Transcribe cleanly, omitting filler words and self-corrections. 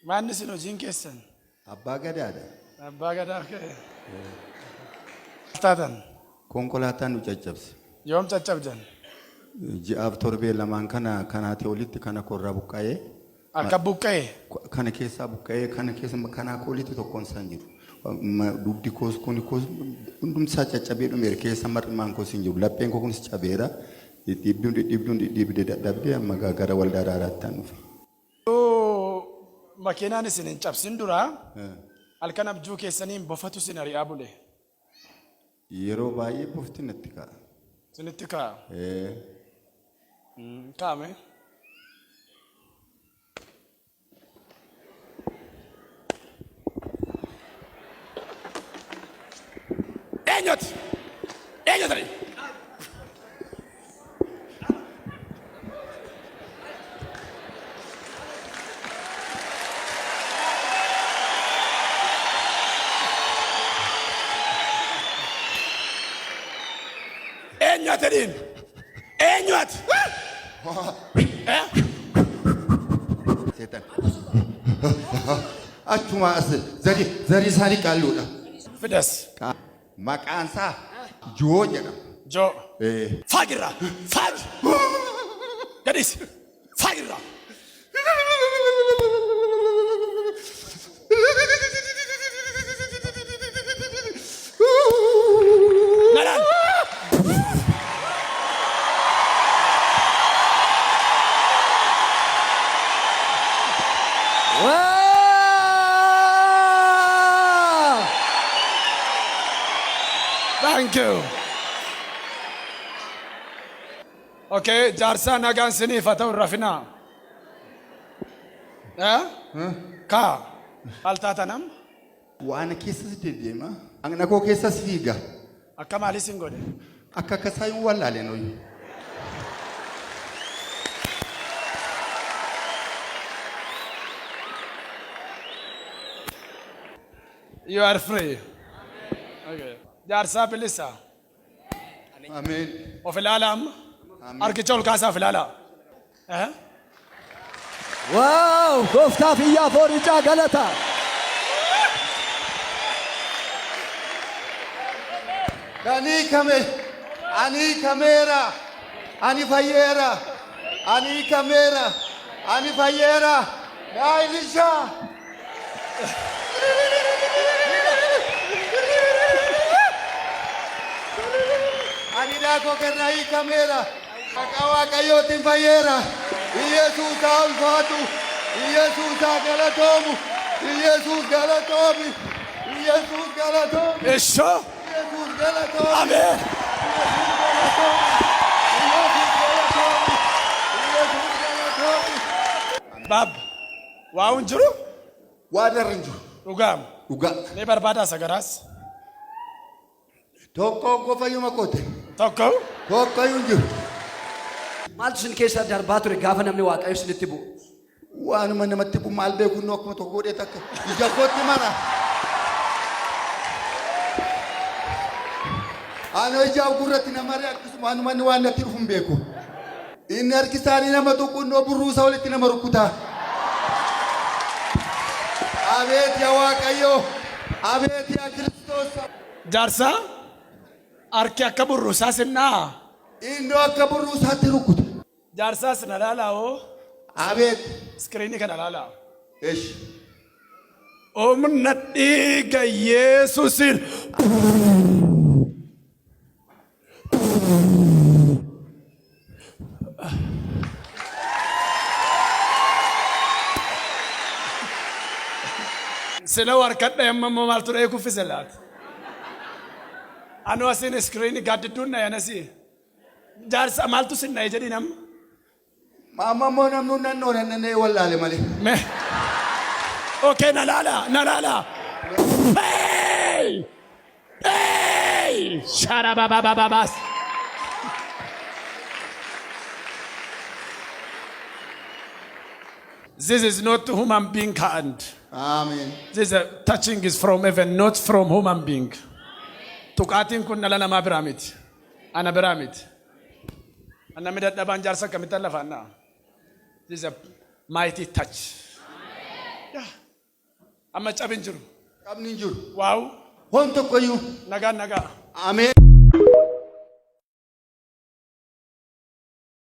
ما نسينو جين كيسن أبا قدادا أبا قداك تادن كونكولاتان وجاجبس يوم تجبجن جاء تربية لما كان توليت كان كورا بكاية أكبوكاي كان كيسا بكاية كان كيسا كان كوليت تكون سانجر دوبدي كوس كوني كوس ندم ساعة تجابير أمريكا سمر مانكو سنجوب لابين كون سجابيرا دبدي أما غاغرا والداراراتان ماكينة نسين تجابسين دورا الكنب جو كيسانين بفتو سيناري أبوله يرو باي بفتي نتكا سنتكا كامي Enyot ali Enyot setan achuma as zari sari kalluda Fidas maqansa joo jedhama Jo Fagira Fag Gadis Fagira Naran Thank you. Okay, Jarsa Nagan Sini Fatau Rafina. Ka Altatanam? waan keessas deema angna koo keessas fiiga Akamali Singode. akka kasayuu wallaaleen hoyi You are free. Okay. Jarsa Pelissa. amen Of Ilalam. Arkichol Casa Filala. واو كفتا فيا فورجا غلطة ani kamera ani fayera ya Elisha ani da ko kerna I kamera akawa kayotin fayera Jesus alfatu Jesus galatomu Jesus galatomi Jesus galatomi Esho. Jesus galatomi Amen. Bab. Waunjuru? Wadarinju Ugam. uga Ne barbada sagaras. tokko fayuma kote Tokko. tokko yunju مالتشن كيسا درباتوري غافا نمني واقع يسنتبو waan man namatti bu maal beeku no akkuma tokko godhee takka ija kootti mara ano ija gurratti namare akkasuma anu man waan natti dhufun beeku inni harkisaanii nama tuqunnoo burruusa walitti nama rukkutaa abeet yaa Waaqayyo abeet yaa Kiristoos Jarsa. Arki akka burruusaa sinnaa. inni akka burruusaatti rukkuta Jarsa sinalala o. abeet Screen kana lala. esh Omna dhiiga Yesuusin. Sila warkadha yamma maaltu dha'ee kuffise laata. Anu asin screen gaddidduun na yanasi. Jaarsa maaltu sinna jedhi nam. maama moo namnu nannoo nannee wallaale malee Me. Okay, nalala. Hey! Hey! Sharababababas. This is not human being hand. amen This is touching is from heaven, not from human being. Tukatin kun nalana ma biramit. Ana biramit. Ana midadhaban jaarsa kamittan lafanna. This is a mighty touch. Amma cabin jiru. Qabni hin jiru. Waaw. Waan tokkoyyuu. Nagaa nagaa. Ameen.